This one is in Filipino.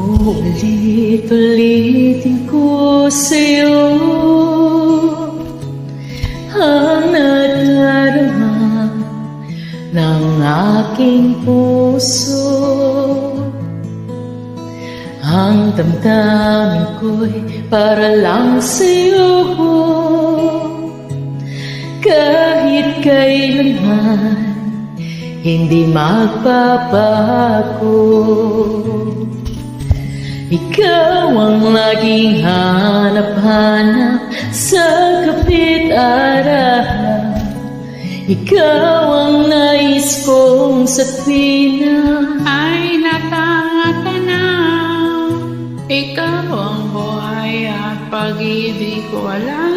Ulit-ulitin ko sa'yo ang nadarama ng aking puso. Ang damdamin ko'y para lang sa'yo, kahit kailanman hindi magbabago. Ikaw ang laging hanap-hanap sa kapit-araw. Ikaw ang nais kong sabihin ay natatanaw. Ikaw ang buhay at pag-ibig ko, wala